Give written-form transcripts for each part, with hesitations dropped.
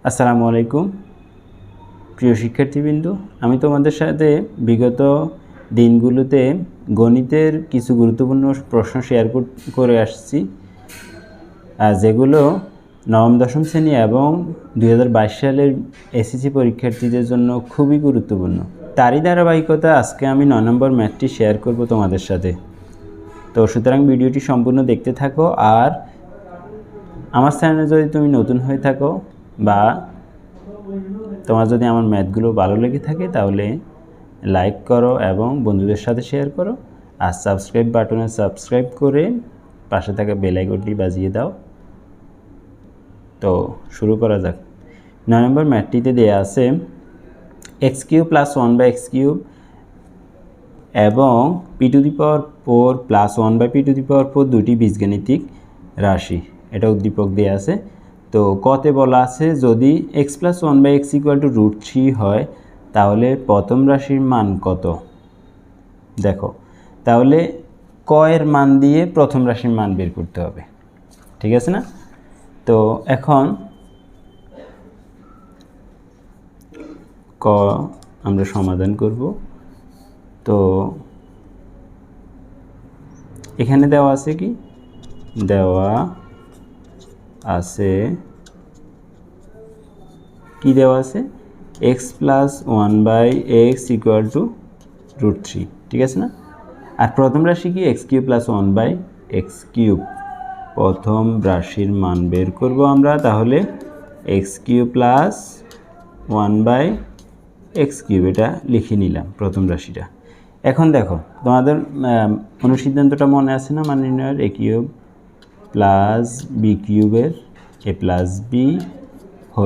আসসালামু আলাইকুম প্রিয় শিক্ষার্থীবৃন্দ, আমি তোমাদের সাথে বিগত দিনগুলোতে গণিতের কিছু গুরুত্বপূর্ণ প্রশ্ন শেয়ার করে আসছি, যেগুলো নবম দশম শ্রেণী এবং 2022 সালের এসএসসি পরীক্ষার্থীদের জন্য খুবই গুরুত্বপূর্ণ। তারই ধারাবাহিকতা আজকে আমি 9 নম্বর ম্যাথটি শেয়ার করব তোমাদের সাথে। তো সুতরাং ভিডিওটি সম্পূর্ণ দেখতে থাকো। আর আমার চ্যানেলে যদি তুমি নতুন হয়ে থাকো বা তোমার যদি আমার ম্যাথগুলো ভালো লেগে থাকে তাহলে লাইক করো এবং বন্ধুদের সাথে শেয়ার করো। আর সাবস্ক্রাইব বাটনে সাবস্ক্রাইব করে পাশে থাকা বেল আইকনটি বাজিয়ে দাও। তো শুরু করা যাক। 9 নম্বর ম্যাথটিতে দেয়া আছে x³ + 1/x³ এবং p⁴ + 1/p⁴ দুটি বীজগাণিতিক রাশি, এটা উদ্দীপক দেয়া আছে। তো কতে বলা আছে যদি x + 1/x = √3 হয় তাহলে প্রথম রাশির মান কত? দেখো, তাহলে ক এর মান দিয়ে প্রথম রাশির মান বের করতে হবে, ঠিক আছে না? তো এখন ক আমরা সমাধান করব। তো এখানে দেওয়া আছে কি? দেওয়া আছে x + 1/x = √3, ঠিক আছে না? আর প্রথম রাশি কি? x³ + 1/x³। প্রথম রাশির মান বের করব আমরা, তাহলে x³ + 1/x³ এটা লিখে নিলাম প্রথম রাশিটা। এখন দেখো, তোমাদের অনুসিদ্ধান্তটা মনে আছে না? মান নির্ণয়ের a³ + b³ এর a + b (³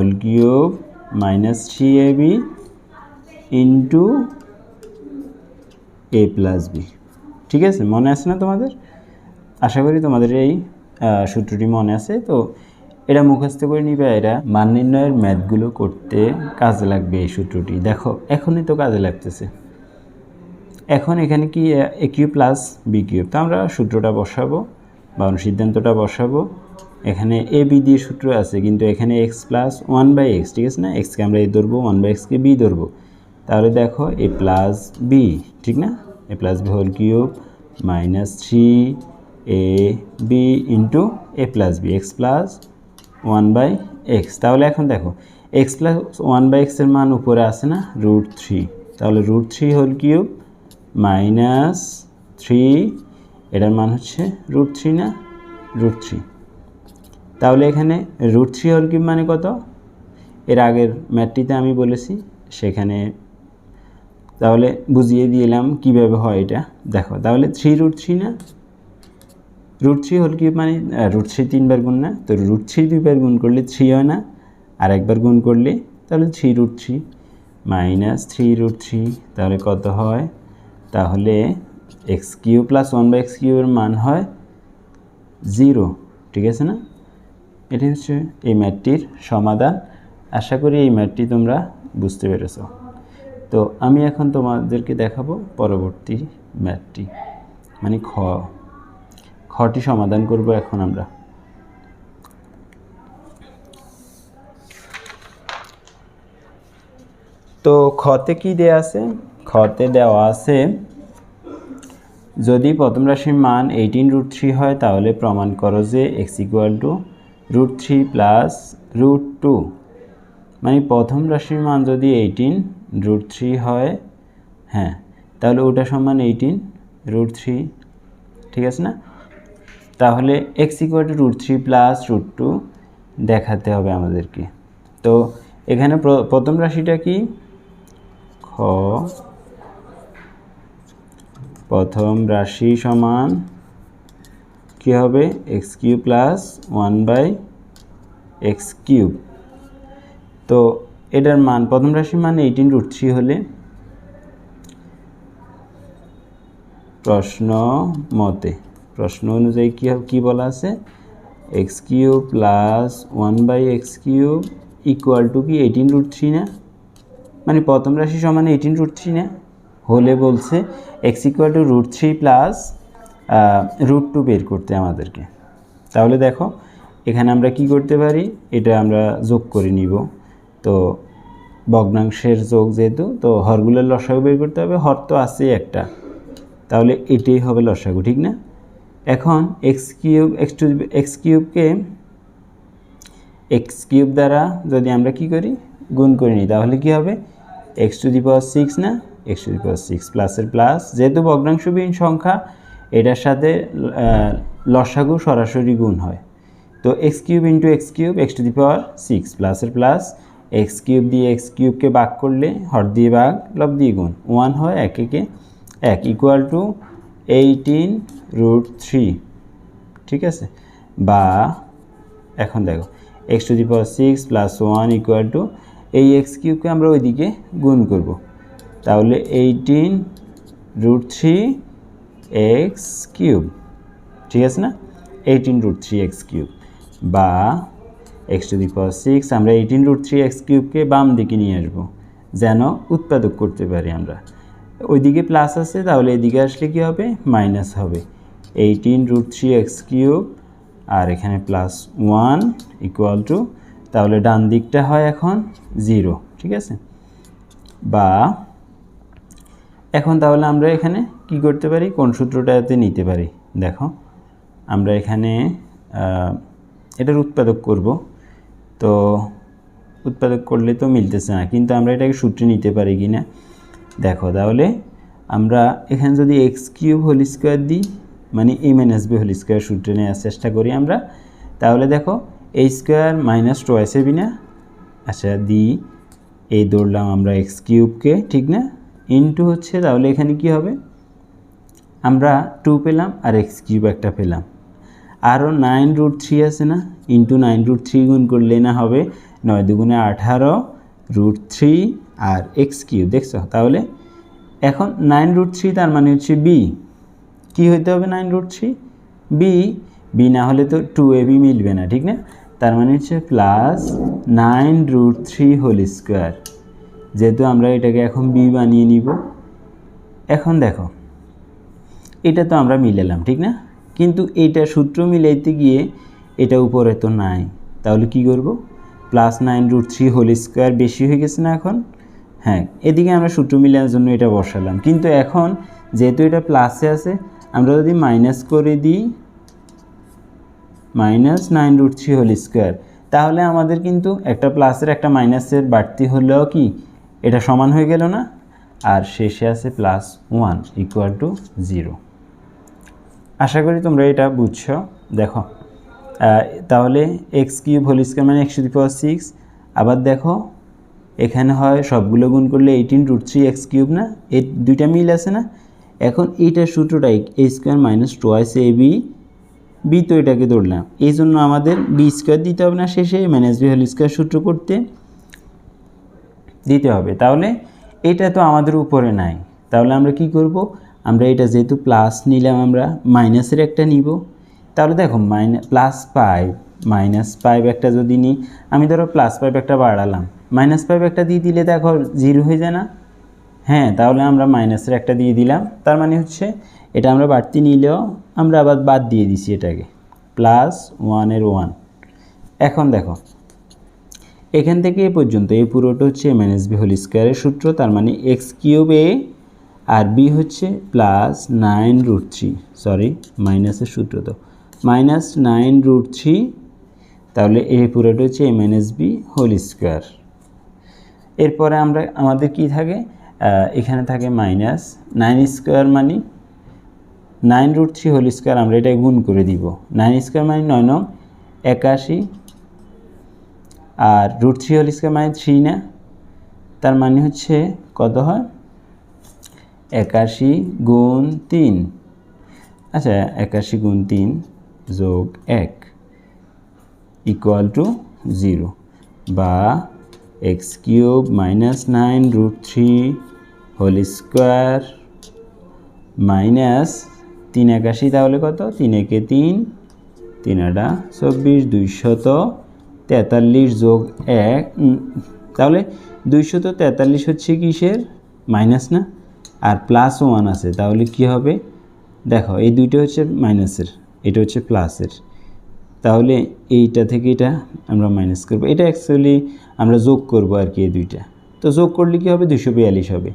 - 3ab * a + b), ঠিক আছে? মনে আছে না তোমাদের? আশা করি তোমাদের এই সূত্রটি মনে আছে। তো এটা মুখস্থ করে নিবে। এরা মান নির্ণয়ের ম্যাথগুলো করতে কাজে লাগবে এই সূত্রটি। দেখো, এখনই তো কাজে লাগতেছে। এখন এখানে কি a³ + b³, তো আমরা সূত্রটা বসাবো বা অনুসিদ্ধান্তটা বসাবো। এখানে a b দিয়ে সূত্র আছে, কিন্তু এখানে x + 1/x, ঠিক আছে না? x কে আমরা a ধরবো, 1/x কে b ধরবো। তাহলে দেখো a + b, ঠিক না? a + b (³ - 3ab * a + b x + 1/x। তাহলে এখন দেখো, x + 1/x এর মান উপরে আছে না? √3। তাহলে √3 (³ - 3), এটার মান হচ্ছে √3 না? √3। তাহলে এখানে √3 (³ মানে কত? এর আগের ম্যাথটিতে আমি বলেছি, সেখানে তাহলে বুঝিয়ে দিলাম কিভাবে হয় এটা। দেখো, তাহলে 3√3 না? √3 (³ মানে √3 3বার গুণ না? তো √3 2বার গুণ করলে 3 হয় না? আর একবার গুণ করলে তাহলে 3√3 - 3√3, তাহলে কত হয়? তাহলে x³ + 1/x³ এর মান হয় 0, ঠিক আছে না? এটি হচ্ছে এই ম্যাথটির সমাধান। আশা করি এই ম্যাথটি তোমরা বুঝতে পেরেছ। তো আমি এখন তোমাদেরকে দেখাবো পরবর্তী ম্যাথটি, মানে খটি সমাধান করব এখন আমরা। তো খতে কি দেয়া আছে? খতে দেওয়া আছে যদি প্রথম রাশির মান 18√3 হয় তাহলে প্রমাণ করো যে x = √3 + √2। মানে প্রথম রাশির মান যদি 18√3 হয়, হ্যাঁ, তাহলে ওটা সমান 18√3, ঠিক আছে না? তাহলে x = √3 + √2 দেখাতে হবে আমাদেরকে। তো এখানে প্রথম রাশিটা কি? খ প্রথম রাশি সমান কি হবে? x³ + 1/x³। তো এটার মান, প্রথম রাশির মান 18√3 হলে প্রশ্ন অনুযায়ী কি বলা আছে? x³ + 1/x³ = কি 18√3 না? মানে প্রথম রাশি সমান 18√3 না? হলে বলছে x = √3 + √2 বের করতে আমাদেরকে। তাহলে দেখো, এখানে আমরা কি করতে পারি? এটা আমরা যোগ করে নিব। তো ভগ্নাংশের যোগ যেহেতু, তো হরগুলোর লসাগু বের করতে হবে। হর তো আছেই একটা, তাহলে এটাই হবে লসাগু, ঠিক না? এখন এক্স কিউবকে এক্স কিউব দ্বারা যদি আমরা কি করি, গুণ করে নিই, তাহলে কি হবে? এক্স টু দি পাওয়ার 6 না, এক্স টু দি পাওয়ার 6 প্লাসের প্লাস, যেহেতু ভগ্নাংশবিহীন সংখ্যা এটার সাথে লসাগু সরাসরি গুণ হয়। তো x cube into x cube, x to the power 6 প্লাসের প্লাস, এক্স কিউব দিয়ে এক্স কিউবকে ভাগ করলে হর দিয়ে ভাগ, লব দিয়ে গুণ, 1 হয়, 1 একে 1 ইকুয়াল টু 18√3, ঠিক আছে? বা এখন দেখো x to the power 6 plus 1 equal to, এই এক্স কিউবকে আমরা ওইদিকে গুণ করব, তাহলে 18√3 এক্স কিউব, ঠিক আছে না? 18√3 এক্স কিউব বা এক্স টু দি পাওয়ার 6, আমরা 18√3 এক্স কিউবকে বাম দিকে নিয়ে আসবো যেন উৎপাদক করতে পারি আমরা। ওইদিকে প্লাস আছে, তাহলে এদিকে আসলে কি হবে? মাইনাস হবে। 18√3 এক্স কিউব আর এখানে প্লাস 1 ইকুয়াল টু, তাহলে ডান দিকটা হয় এখন 0, ঠিক আছে? বা এখন তাহলে আমরা এখানে কি করতে পারি, কোন সূত্রটাতে নিতে পারি? দেখো আমরা এখানে এটার উৎপাদক করব, তো উৎপাদক করলে তো মিলতেছে না, কিন্তু আমরা এটাকে সূত্রে নিতে পারি কি না দেখো। তাহলে আমরা এখানে যদি এক্স কিউব হোল স্কোয়ার দিই, মানে এ মাইনাস বি হোল স্কোয়ার সূত্রে নেওয়ার চেষ্টা করি আমরা, তাহলে দেখো a square minus twice AB না, আচ্ছা দিই, এই ধরলাম আমরা এক্স কিউবকে, ঠিক না? ইনটু হচ্ছে, তাহলে এখানে কি হবে, আমরা 2 পেলাম আর এক্স কিউব একটা পেলাম, আরও 9√3 আছে না, ইন্টু 9√3 গুণ করলে না হবে 9 দুগুণে 18√3 আর এক্স কিউব, দেখছো? তাহলে এখন 9√3 তার মানে হচ্ছে বি, কী হইতে হবে 9√3? বি, বি না হলে তো 2ab মিলবে না, ঠিক না? তার মানে হচ্ছে প্লাস 9√3 হোল স্কোয়ার, যেহেতু আমরা এটাকে এখন বি বানিয়ে নিব। এখন দেখো এটা তো আমরা মিলালাম, ঠিক না? কিন্তু এইটা সূত্র মিলাইতে গিয়ে এটা উপরে তো নাই, তাহলে কি করব? প্লাস 9√3 হোল স্কোয়ার বেশি হয়ে গেছে না এখন? হ্যাঁ, এদিকে আমরা সূত্র মিলানোর জন্য এটা বসালাম, কিন্তু এখন যেহেতু এটা প্লাসে আছে, আমরা যদি মাইনাস করে দিই মাইনাস 9√3 হোল স্কোয়ার, তাহলে আমাদের কিন্তু একটা প্লাসের একটা মাইনাসের বাড়তি হলেও কি এটা সমান হয়ে গেল না? আর শেষে আছে প্লাস 1 ইকুয়াল টু 0। আশা করি তোমরা এটা বুঝছো। দেখো তাহলে এক্স কিউব হোল স্কোয়ার মানে এক্স টু দি পাওয়ার 6, আবার দেখো এখানে হয় সবগুলো গুণ করলে 18√3 এক্স কিউব না, এই দুইটা মিল আছে না? এখন এইটার সূত্রটাই এ square minus twice a B, B তো এটাকে ধরলাম, এই জন্য আমাদের বি স্কোয়ার দিতে হবে না, শেষে মাইনাস বি হোল স্কোয়ার সূত্র করতে দিতে হবে। তাহলে এটা তো আমাদের উপরে নাই, তাহলে আমরা কি করব? আমরা এটা যেহেতু প্লাস নিলাম, আমরা মাইনাসের একটা নিব। তাহলে দেখো +5 -5 একটা যদি নিই, আমি ধরো +5 একটা বাড়ালাম, -5 একটা দিয়ে দিলে দেখো 0 হয়ে যায় না? হ্যাঁ, তাহলে আমরা মাইনাসের একটা দিয়ে দিলাম, তার মানে হচ্ছে এটা আমরা বাড়তি নিলেও আমরা আবার বাদ দিয়ে দিছি এটাকে, +1 এর 1। এখন দেখো এখান থেকে এ পর্যন্ত এই পুরোটা হচ্ছে মাইনাস বি হোল স্কোয়ারের সূত্র, তার মানে এক্স কিউব এ আর বি হচ্ছে +9√3, সরি মাইনাসের সূত্র তো -9√3, তাহলে এই পুরোটা হচ্ছে এ মাইনাস বি হোল স্কোয়ার। এরপরে আমাদের কি থাকে, এখানে থাকে -9 স্কোয়ার মানে 9√3 হোল স্কোয়ার, আমরা এটা গুণ করে দিব, 9 স্কোয়ার মানে 9 9 81, আর √3 হোল স্কোয়ার মানে 3 না, তার মানে হচ্ছে কত হয় 81 গুণ 3, আচ্ছা 81 গুণ 3 যোগ 1 ইকুয়াল টু 0, বা x cube -9√3 whole square minus 3 81, তাহলে কত 3 একে 3, 3 আটা 24, 243 যোগ 1, তাহলে 243 হচ্ছে কিসের মাইনাস না, আর +1 আছে, তাহলে কি হবে দেখো এই দুইটা হচ্ছে মাইনাসের, এটা হচ্ছে প্লাসের, তাহলে এইটা থেকে এটা আমরা মাইনাস করব, এটা অ্যাকচুয়ালি আমরা যোগ করব আর কি এই দুইটা। তো যোগ করলে কী হবে, 242 হবে।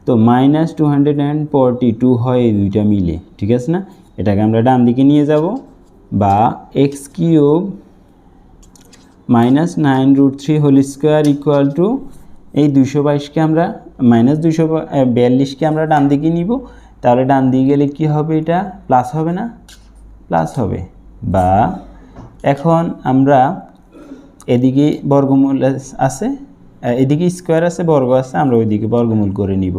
তো -242 হয় এই দুইটা মিলে, ঠিক আছে না? এটাকে আমরা ডান দিকে নিয়ে যাব, বা x³ -9√3 whole square equal two এই 222কে আমরা -242কে আমরা ডান দিকে নিব। তাহলে ডান দিকে গেলে কী হবে, এটা প্লাস হবে না? প্লাস হবে। বা এখন আমরা এদিকে বর্গমূল আছে, এদিকে স্কোয়ার আছে, বর্গ আছে, আমরা ওইদিকে বর্গমূল করে নিব।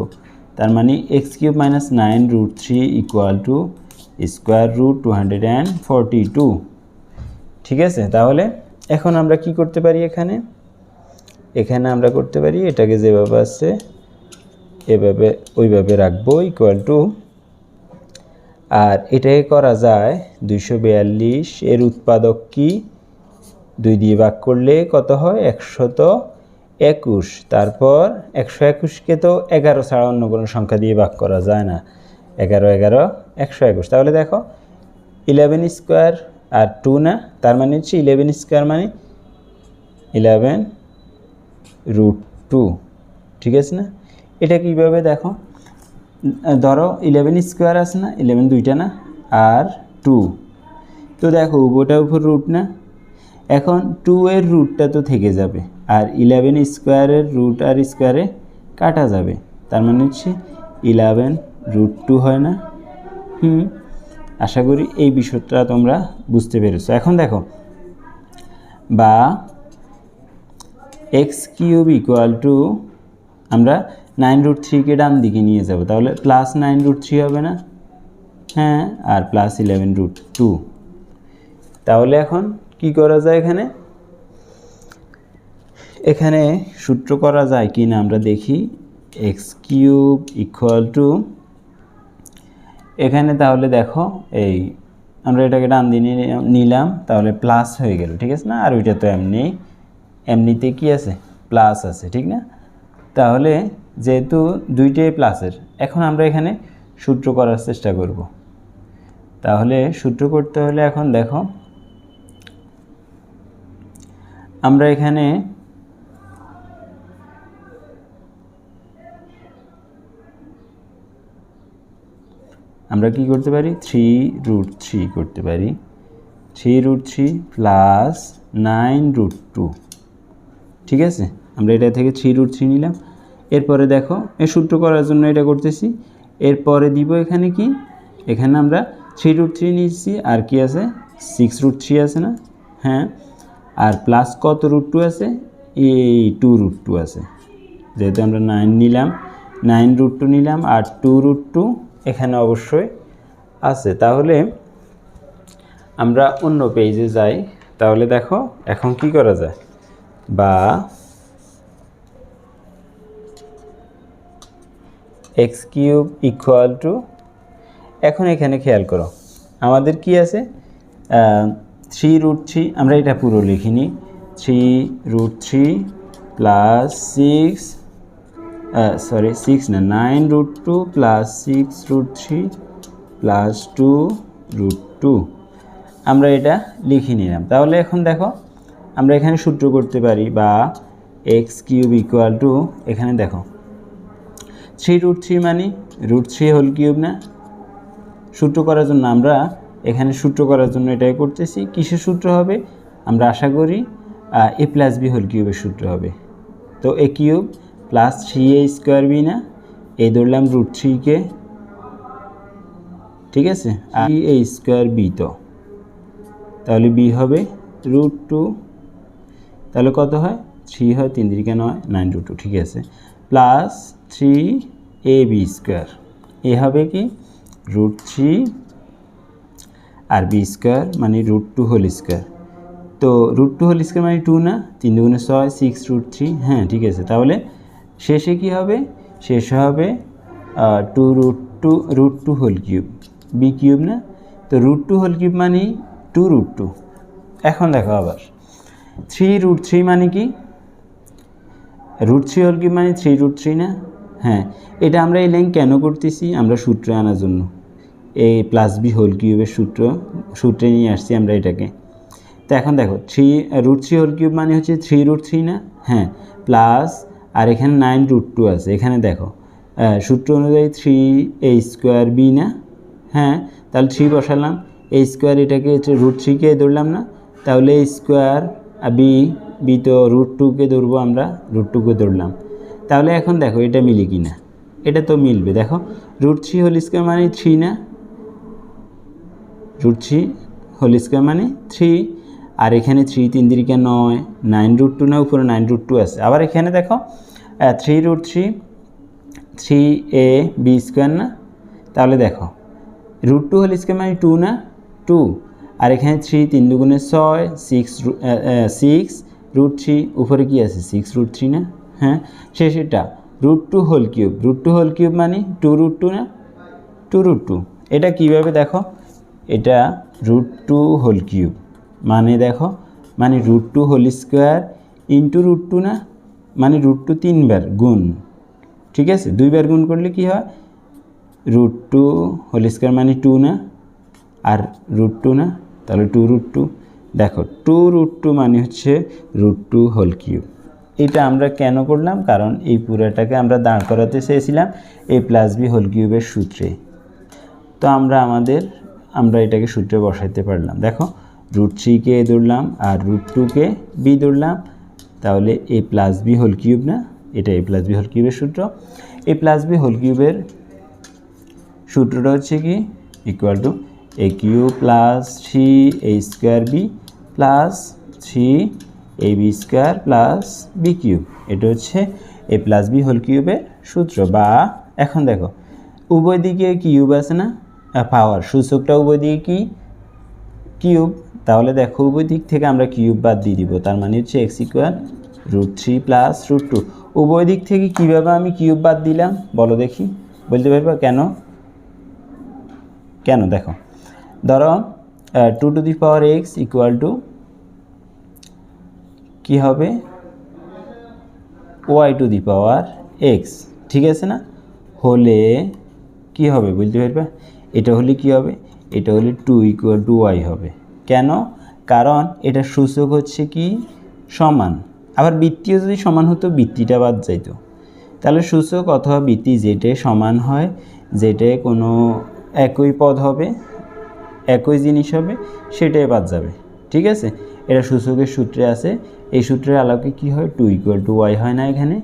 তার মানে x³ -9√3 ইকুয়াল টু √242, ঠিক আছে? তাহলে এখন আমরা কি করতে পারি, এখানে আমরা করতে পারি এটাকে যেভাবে আছে এভাবে ওইভাবে রাখবো ইকুয়াল টু, আর এটাকে করা যায় 242 এর উৎপাদক কি 2 দিয়ে ভাগ করলে কত হয়, 121। তারপর 121কে তো 11 ছাড়া অন্য কোনো সংখ্যা দিয়ে ভাগ করা যায় না, 11 11 121। তাহলে দেখো 11 স্কোয়ার আর 2 না, তার মানে হচ্ছে 11 স্কোয়ার মানে 11√2, ঠিক আছে না? এটা কীভাবে দেখো, ধরো 11 স্কোয়ার আছে না, 11 দুইটা না, আর 2, তো দেখো উভয়টার উপর রুট না, এখন 2 এর রুটটা তো থেকে যাবে, আর 11 স্কোয়ারের রুট আর স্কোয়ারে কাটা যাবে, তার মানে হচ্ছে 11√2 হয় না? আশা করি এই বিষয়টা তোমরা বুঝতে পেরেছো। এখন দেখো, বা x³ ইকুয়াল টু আমরা 9√3কে ডান দিকে নিয়ে যাব, তাহলে +9√3 হবে না? হ্যাঁ, আর +11√2। তাহলে এখন কি করা যায়, এখানে সূত্র করা যায় কি না আমরা দেখি। x³ ইকুয়াল টু, এখানে তাহলে দেখো এই আমরা এটাকে ডান দিয়ে নিলাম, তাহলে প্লাস হয়ে গেল, ঠিক আছে না? আর ওইটা তো এমনিতে কি আছে, প্লাস আছে, ঠিক না? তাহলে যেহেতু দুইটাই প্লাসের, এখন আমরা এখানে সূত্র করার চেষ্টা করব। তাহলে সূত্র করতে হলে এখন দেখো, আমরা এখানে আমরা কি করতে পারি, 3√3 করতে পারি, 3√3 প্লাস 9√2, ঠিক আছে? আমরা এটা থেকে 3√3 নিলাম। এরপরে দেখো এই সূত্র করার জন্য এটা করতেছি, এরপরে দিব এখানে কি, এখানে আমরা 3√3 নিচ্ছি, আর কি আছে 6√3 আছে না? হ্যাঁ, আর প্লাস কত √2 আছে, এই 2√2 আছে, যেহেতু আমরা 9 নিলাম, 9√2 নিলাম, আর 2√2 এখানে অবশ্যই আছে। তাহলে আমরা অন্য পেজে যাই, তাহলে দেখো এখন কি করা যায়, বা x³ ইকুয়াল টু, এখন এখানে খেয়াল করো আমাদের কি আছে, 3√3, আমরা এটা পুরো লিখিনি, 3√3 প্লাস 6 না 9√2 প্লাস 6√3 প্লাস 2√2, আমরা এটা লিখে নিলাম। তাহলে এখন দেখো আমরা এখানে সূত্র করতে পারি, বা x³ ইকুয়াল টু, এখানে দেখো 3√3 মানে √3 হোল কিউব না? সূত্র করার জন্য আমরা এখানে সূত্র করার জন্য এটাই করতেছি। কিসের সূত্র হবে, আমরা আশা করি a প্লাস b হোল কিউবের সূত্র হবে। তো a cube plus 3a square b না, এই ধরলাম √3কে, ঠিক আছে, আর a স্কোয়ার বি, তো তাহলে b হবে √2, তাহলে কত হয়, 3 হয়, 3 3 9, 9√2, ঠিক আছে, প্লাস 3ab স্কোয়ার, এ হবে কি √3 আর b স্কোয়ার মানে √2 হোল স্কোয়ার। তো √2 হোল স্কোয়ার মানে 2 না, 3 2 6, 6√3, হ্যাঁ ঠিক আছে। তাহলে শেষে কি হবে, শেষে হবে 2√2 হোল কিউব, বি কিউব না, তো √2 হোল কিউব মানে 2√2। এখন দেখো আবার 3√3 মানে কি, √3 হোল কিউব মানে 3√3 না? হ্যাঁ, এটা আমরা এই লাইন কেন করতেছি, আমরা সূত্রে আনার জন্য, a প্লাস বি হোল কিউবের সূত্রে নিয়ে আসছি আমরা এটাকে। তো এখন দেখো √3 হোল কিউব মানে হচ্ছে 3√3 না? হ্যাঁ, প্লাস আর এখানে 9√2 আছে। এখানে দেখো সূত্র অনুযায়ী 3a² না? হ্যাঁ, তাহলে 3 বসালাম, a² এটাকে হচ্ছে √3কে ধরলাম না? তাহলে a² বি তো √2কে ধরবো আমরা, √2কে ধরলাম। তাহলে এখন দেখো এটা মিলে কি না? এটা তো মিলবে। দেখো √3 হোল স্কোয়ার মানে 3 না? √3 হোল স্কোয়ার মানে 3, আর এখানে 3 3 3 9, 9√2 না? উপরে 9√2 আছে। আবার এখানে দেখো 3√3 3ab² না? তাহলে দেখো √2 হোল স্কোয়ার মানে 2 না? 2, আর এখানে 3 3 দুগুণে 6, 6√3 উপরে কি আছে? 6√3 না? হ্যাঁ, শেষেরটা √2 হোল কিউব। √2 হোল কিউব মানে 2√2 না? 2√2। এটা কীভাবে দেখো? এটা √2 হোল কিউব মানে দেখো, মানে √2 হোল স্কোয়ার ইন্টু √2 না? মানে √2 3বার গুণ, ঠিক আছে? 2বার গুণ করলে কি হয়? √2 হোল স্কোয়ার মানে 2 না? আর √2 না? তাহলে 2√2। দেখো 2√2 মানে হচ্ছে √2 হোল কিউব। এটা আমরা কেন করলাম? কারণ এই পুরোটাকে আমরা দাঁড় করাতে চেয়েছিলাম a প্লাস বি হোল কিউবের সূত্রে। তো আমরা এটাকে সূত্রে বসাইতে পারলাম। দেখো √3কে a ধরলাম আর √2কে b ধরলাম, তাহলে a plus B whole cube না? এটা a প্লাস বি হোল কিউবের সূত্র। a প্লাস বি হোল কিউবের সূত্রটা হচ্ছে কি? Equal to a³ plus 3a² plus 3ab² plus b³ এটা হচ্ছে a প্লাস বি হোল কিউবের সূত্র। বা এখন দেখো উভয় দিকে কিউব আছে না? পাওয়ার সূচকটা উভয় দিকে কি? কিউব। তাহলে দেখো উভয় দিক থেকে আমরা কিউব বাদ দিয়ে দিব, তার মানে হচ্ছে x = √3 প্লাস √2। উভয় দিক থেকে কীভাবে আমি কিউব বাদ দিলাম বলো দেখি? বলতে পারবা কেন? দেখো ধরো 2⁴x ইকুয়াল টু কী হবে? y⁴x, ঠিক আছে না? হলে কি হবে বলতে পারবা? এটা হলে কি হবে? এটা হলে 2 = y হবে। কেন? কারণ এটা সূচক হচ্ছে কি? সমান। আবার বৃত্তীয় যদি সমান হতো বৃত্তিটা বাদ যাইতো। তাহলে সূচক অথবা বৃত্তি যেটাই সমান হয়, যেটাই কোনো একই পদ হবে, একই জিনিস হবে, সেটাই বাদ যাবে, ঠিক আছে? এটা সূচকের সূত্রে আছে। এই সূত্রের আলোকে কি হয়? 2 = y হয় না এখানে?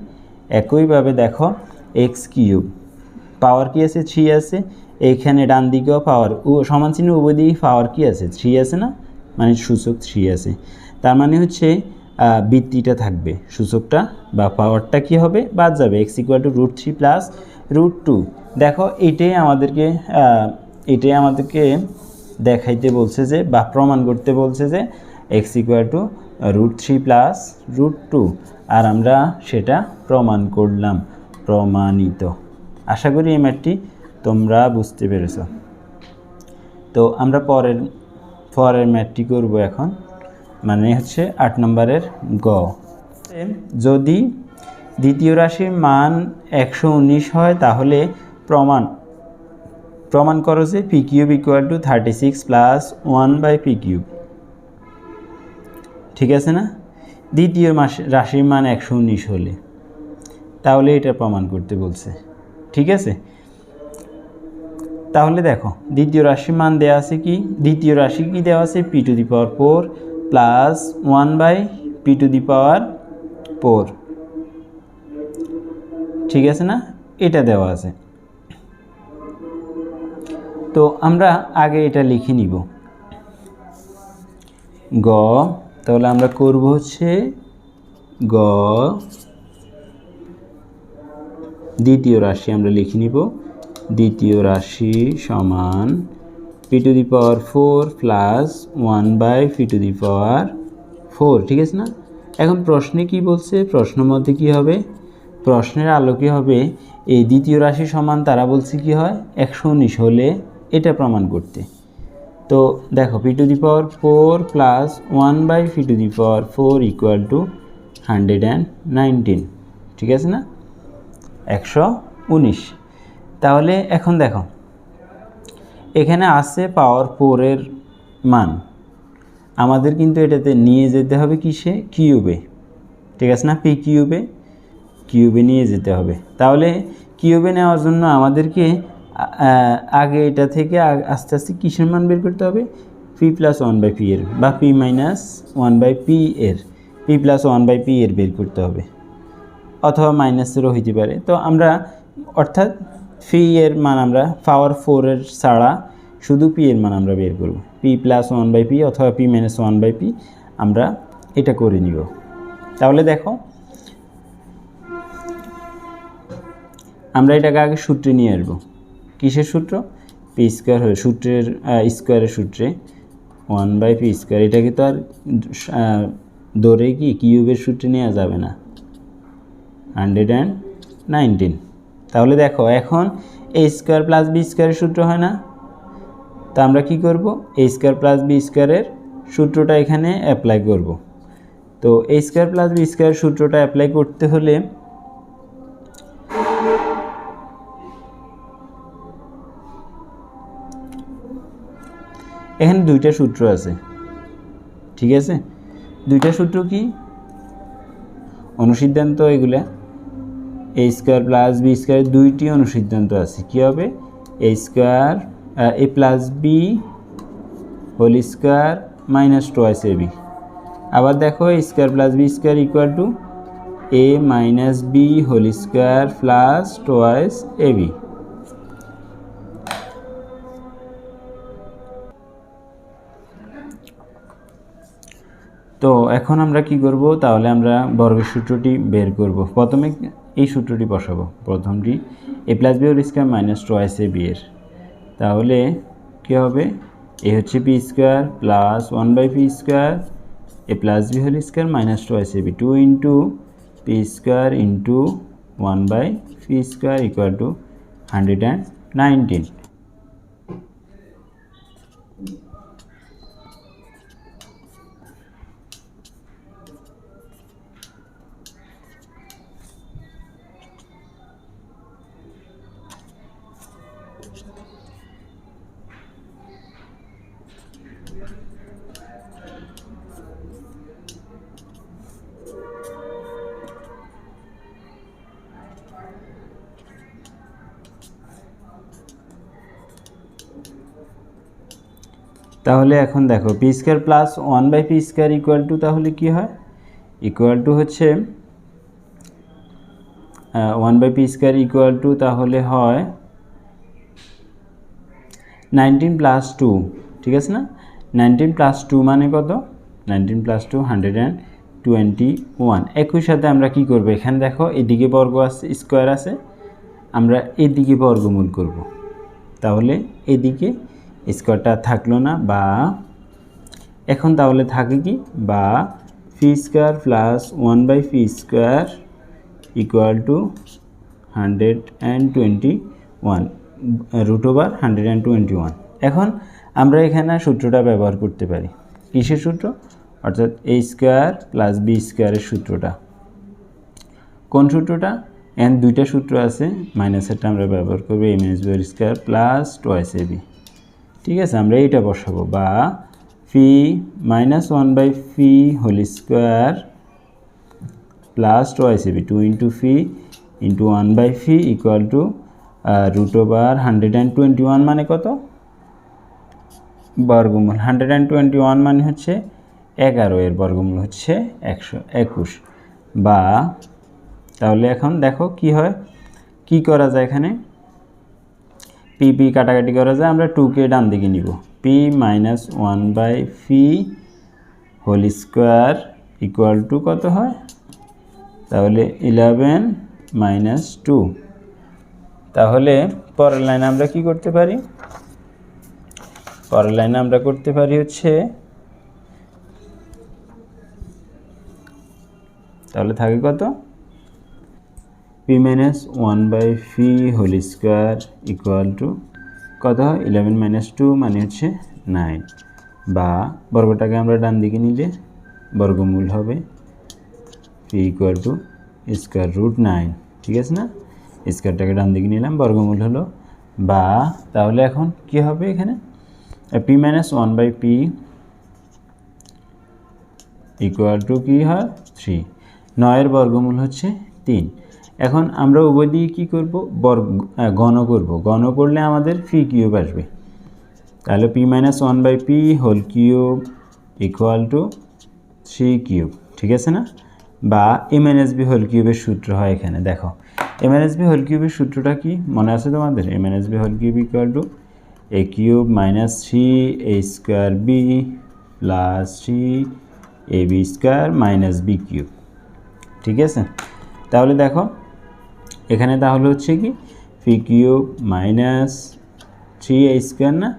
একইভাবে দেখো x³ পাওয়ার কি আছে? 3 আছে। এইখানে ডান দিকেও পাওয়ার সমান চিহ্ন উভয় দিকে পাওয়ার কি আছে? 3 আছে না? মানে সূচক 3 আছে। তার মানে হচ্ছে বৃত্তিটা থাকবে, সূচকটা বা পাওয়ারটা কি হবে? বাদ যাবে। x = √3 plus √2। দেখো এটাই আমাদেরকে দেখাইতে বলছে যে, বা প্রমাণ করতে বলছে যে x = √3 প্লাস √2, আর আমরা সেটা প্রমাণ করলাম, প্রমাণিত। আশা করি এই ম্যাথটি তোমরা বুঝতে পেরেছ। তো আমরা পরের ম্যাথটি করব এখন, মানে হচ্ছে 8 নম্বরের গ। যদি দ্বিতীয় রাশির মান 119 হয় তাহলে প্রমাণ করো যে p³ = 36 প্লাস 1/p³, ঠিক আছে না? দ্বিতীয় রাশির মান 119 হলে তাহলে এটা প্রমাণ করতে বলছে, ঠিক আছে? তাহলে দেখো দ্বিতীয় রাশির মান দেওয়া আছে কি? দ্বিতীয় রাশি কি দেওয়া আছে? p⁴ প্লাস 1/p⁴, ঠিক আছে না? এটা দেওয়া আছে। তো আমরা আগে এটা লিখে নিব গ। তাহলে আমরা করব হচ্ছে গ দ্বিতীয় রাশি আমরা লিখে নিব। দ্বিতীয় রাশি সমান p⁴ প্লাস 1/p⁴, ঠিক আছে না? এখন প্রশ্নে কি বলছে? প্রশ্নের মধ্যে কি হবে? প্রশ্নের আলোকে হবে এই দ্বিতীয় রাশি সমান, তারা বলছে কি হয়? 119 হলে এটা প্রমাণ করতে। তো দেখো p⁴ প্লাস 1/p⁴ = 119, ঠিক আছে না? 119। তাহলে এখন দেখো এখানে আছে পাওয়ার 4 এর মান, আমাদের কিন্তু এটাতে নিয়ে যেতে হবে কিসে, কিউবে, ঠিক আছে না, পি কিউবে নিয়ে যেতে হবে। তাহলে কিউবে নেওয়ার জন্য আমাদেরকে আগে এটা থেকে আস্তে আস্তে কিসের মান বের করতে হবে, p plus one by p এর বা p minus one by p এর, p plus one by p এর বের করতে হবে, অথবা মাইনাসেরও হইতে পারে। তো আমরা অর্থাৎ পি এর মান আমরা পাওয়ার 4 এর ছাড়া শুধু পি এর মান আমরা বের করব, p plus one by p অথবা p minus one by p আমরা এটা করে নিব। তাহলে দেখো আমরা এটাকে আগে সূত্রে নিয়ে আসবো। কিসের সূত্র, পি স্কোয়ার হয়ে সূত্রের স্কোয়ারের সূত্রে ওয়ান বাই পি স্কোয়ার, এটাকে তো আর ধরে কি কিউবের সূত্রে নেওয়া যাবে না, 119। তাহলে দেখো এখন এ স্কোয়ার প্লাস বি স্কোয়ারের সূত্র হয় না, তা আমরা কি করব, এ স্কোয়ার প্লাস বি স্কোয়ারের সূত্রটা এখানে অ্যাপ্লাই করব। তো এ স্কোয়ার প্লাস বি স্কোয়ারের সূত্রটা অ্যাপ্লাই করতে হলে এখানে দুইটা সূত্র আছে, ঠিক আছে, দুইটা সূত্র কি অনুসিদ্ধান্ত, এগুলা a square plus b square দুইটি অনুসিদ্ধান্ত আছে। কি হবে, a square a plus B whole square minus twice a b. আবার দেখো a square plus b square equal to a minus b whole square plus twice a b. তো এখন আমরা কি করব, তাহলে আমরা বর্গের সূত্রটি বের করব। প্রথমে এই সূত্রটি বসাবো, প্রথমটি a plus B whole square minus twice a b এর। তাহলে কী হবে, এ হচ্ছে p square plus one by P square a plus B whole square minus twice a b, 2 into p square into one by P square equal to 119। তাহলে এখন দেখো p square plus one by P square equal to, তাহলে কি হয়, equal to হচ্ছে one by P square equal to তাহলে হয় 19 plus 2, ঠিক আছে না, 19 প্লাস 2 মানে কত, 19 প্লাস 2 121। একই সাথে আমরা কি করব, এখানে দেখো এদিকে বর্গ আছে, স্কোয়ার আছে, আমরা এদিকে বর্গমূল করব। তাহলে এদিকে স্কোয়ারটা থাকলো না, বা এখন তাহলে থাকে কি, বা P square plus one by P square equal to 121 root over 121। এখন আমরা এখানে সূত্রটা ব্যবহার করতে পারি, কিসের সূত্র, অর্থাৎ এ স্কোয়ার প্লাস বি স্কোয়ারের সূত্রটা। কোন সূত্রটা, এখানে দুইটা সূত্র আছে, মাইনাসেরটা আমরা ব্যবহার করবো, a minus b square plus twice a b, ঠিক আছে, আমরা এইটা বসাবো, বা p minus one by P whole square plus twice a b, 2 into p into one by p equal to root over 121 মানে কত, বর্গমূল 121 মানে হচ্ছে 11, এর বর্গমূল হচ্ছে 121। বা তাহলে এখন দেখো কি হয়, কি করা যায়, এখানে পি পি কাটাকাটি করা যায়, আমরা 2কে ডান দিকে নিব, P minus one by P whole square equal to কত হয়, তাহলে 11 মাইনাস 2। তাহলে পরের লাইনে আমরা কি করতে পারি, পরের লাইনে আমরা করতে পারি হচ্ছে, তাহলে থাকে কত, P minus one by P whole square equal to কত হয়, 11 মাইনাস 2 মানে হচ্ছে 9। বা বর্গটাকে আমরা ডান দিকে নিলে বর্গমূল হবে P equal to square root 9, ঠিক আছে না, স্কোয়ারটাকে ডান দিকে নিলাম, বর্গমূল হলো। বা তাহলে এখন কি হবে, এখানে p minus one by p equal to কী হয় 3, 9 বর্গমূল হচ্ছে 3। এখন আমরা উভয় দিকে কী করবো ঘন করব, ঘন করলে আমাদের পি কিউব আসবে। তাহলে P minus 1/p whole cube equal to 3 cube, ঠিক আছে না? বা M N S B whole কিউবের সূত্র হয় এখানে। দেখো M N S B whole কিউবের সূত্রটা কি মনে আছে তোমাদের? M N S B whole cube equal to A cube minus 3 A square B plus 3 A B square minus B cube, ঠিক আছে? তাহলে দেখো এখানে তাহলে হচ্ছে কি পি কিউব মাইনাস 3 এ স্কোয়ার, না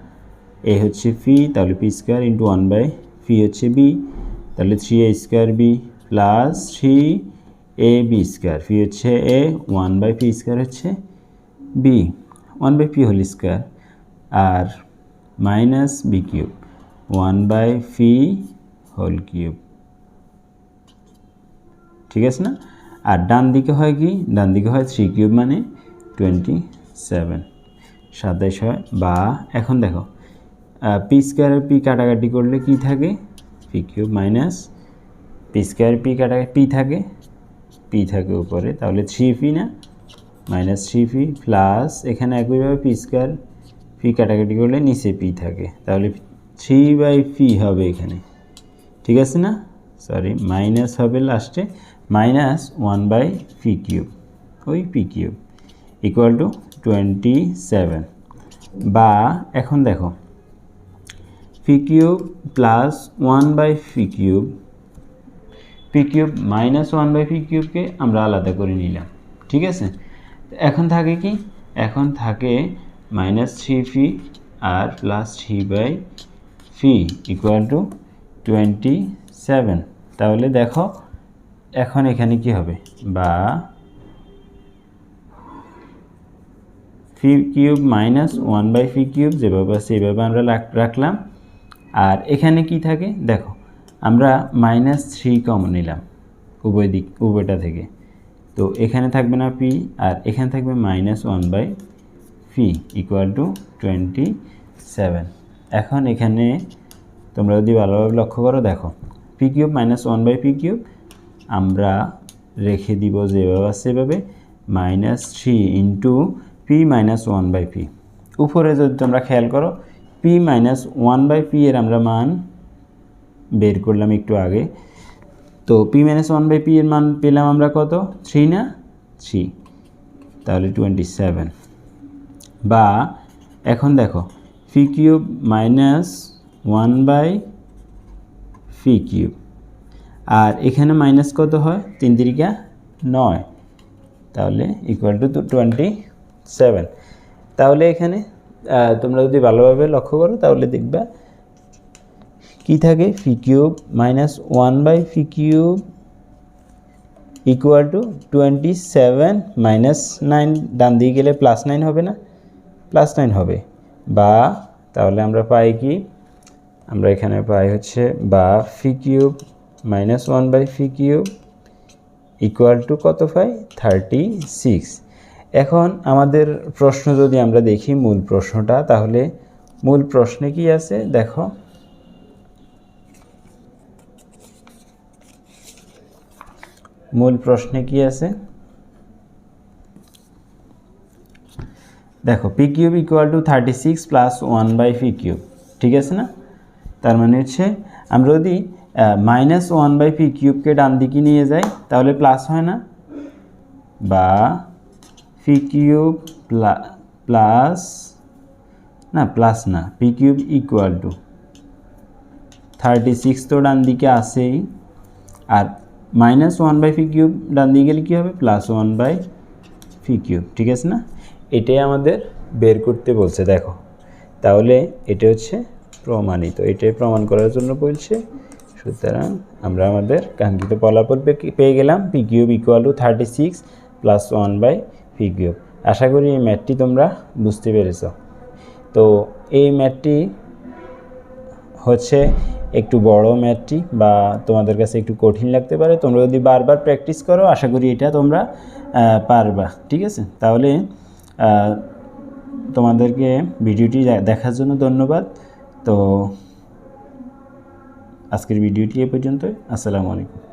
এ হচ্ছে পি, তাহলে পি স্কোয়ার ইন্টু 1/পি হচ্ছে বি, তাহলে 3 এ square B plus 3 A B square, p হচ্ছে এ, 1/পি স্কোয়ার হচ্ছে বি, 1/পি হোল স্কোয়ার, আর মাইনাস বি কিউব 1/পি হোল কিউব, ঠিক আছে না? আর ডান দিকে হয় কি? ডান দিকে হয় 3 কিউব মানে 27, 27 হয়। বা এখন দেখো পি স্কোয়ারের পি কাটাকাটি করলে কি থাকে? P cube minus P square P কাটাকাটি পি থাকে উপরে, তাহলে 3পি না মাইনাস 3পি প্লাস এখানে একইভাবে পি স্কোয়ার পি কাটাকাটি করলে নিচে পি থাকে, তাহলে 3/পি হবে এখানে, ঠিক আছে না? সরি মাইনাস হবে লাস্টে, মাইনাস 1/পি কিউব, ওই পি কিউব ইকুয়াল টু 27। বা এখন দেখো পি কিউব প্লাস 1/পি কিউব, পি কিউব মাইনাস 1/পি কিউবকে আমরা আলাদা করে নিলাম, ঠিক আছে? এখন থাকে কি? এখন থাকে মাইনাস 3পি আর প্লাস 3/পি ইকুয়াল টু 27। তাহলে দেখো এখন এখানে কি হবে? বা পি কিউব মাইনাস 1/পি কিউব যেভাবে আছে এভাবে আমরা রাখলাম। আর এখানে কি থাকে? দেখো আমরা -3 কমন নিলাম উভয়টা থেকে, তো এখানে থাকবে না পি, আর এখানে থাকবে -1/পি ইকুয়াল টু 27। এখন এখানে তোমরা যদি ভালোভাবে লক্ষ্য করো, দেখো পি কিউব -1/পি কিউব আমরা রেখে দিব যেভাবে আছে সেভাবে, -3 ইন্টু পি মাইনাস 1/পি। উপরে যদি তোমরা খেয়াল করো পি মাইনাস 1/পি এর আমরা মান বের করলাম একটু আগে, তো পি মাইনাস 1/পি এর মান পেলাম আমরা কত? 3 না? 3, তাহলে 27। বা এখন দেখো পি কিউব মাইনাস 1/পি কিউব, আর এখানে মাইনাস কত হয়? 3 3 9, তাহলে ইকুয়াল টু 27। তাহলে এখানে তোমরা যদি ভালোভাবে লক্ষ্য করো তাহলে দেখবা কি থাকে? পি কিউব মাইনাস 1/পি কিউব ইকুয়াল টু 27 মাইনাস 9, ডান দিকে গেলে +9 হবে না? +9 হবে। বা তাহলে আমরা পাই কি? আমরা এখানে পাই হচ্ছে বা পি কিউব মাইনাস 1/পি কিউব ইকুয়াল টু কত পাই? 36। এখন আমাদের প্রশ্ন যদি আমরা দেখি মূল প্রশ্নটা, তাহলে মূল প্রশ্নে কি আছে দেখো, মূল প্রশ্নে কি আছে দেখো, p cube equal to 36 plus 1/পি কিউব, ঠিক আছে না? তার মানে হচ্ছে আমরা যদি -1/পি কিউবকে ডান দিকে নিয়ে যাই তাহলে প্লাস হয় না? বা পি কিউব প্লাস না পি কিউব ইকুয়াল টু 36 তো ডান দিকে আসেই, আর -1/পি কিউব ডান দিকে গেলে কী হবে? +1/পি কিউব, ঠিক আছে না? এটাই আমাদের বের করতে বলছে। দেখো তাহলে এটা হচ্ছে প্রমাণিত, এটাই প্রমাণ করার জন্য বলছে। সুতরাং আমরা আমাদের কাঙ্ক্ষিত ফলাফল পেয়ে গেলাম, p cube equal to 36 plus 1/পি কিউব। আশা করি এই ম্যাথটি তোমরা বুঝতে পেরেছ। তো এই ম্যাথটি হচ্ছে একটু বড় ম্যাথটি, বা তোমাদের কাছে একটু কঠিন লাগতে পারে। তোমরা যদি বারবার প্র্যাকটিস করো আশা করি এটা তোমরা পারবা, ঠিক আছে? তাহলে তোমাদেরকে ভিডিওটি দেখার জন্য ধন্যবাদ। তো আজকের ভিডিওটি এ পর্যন্তই। আসসালামু আলাইকুম।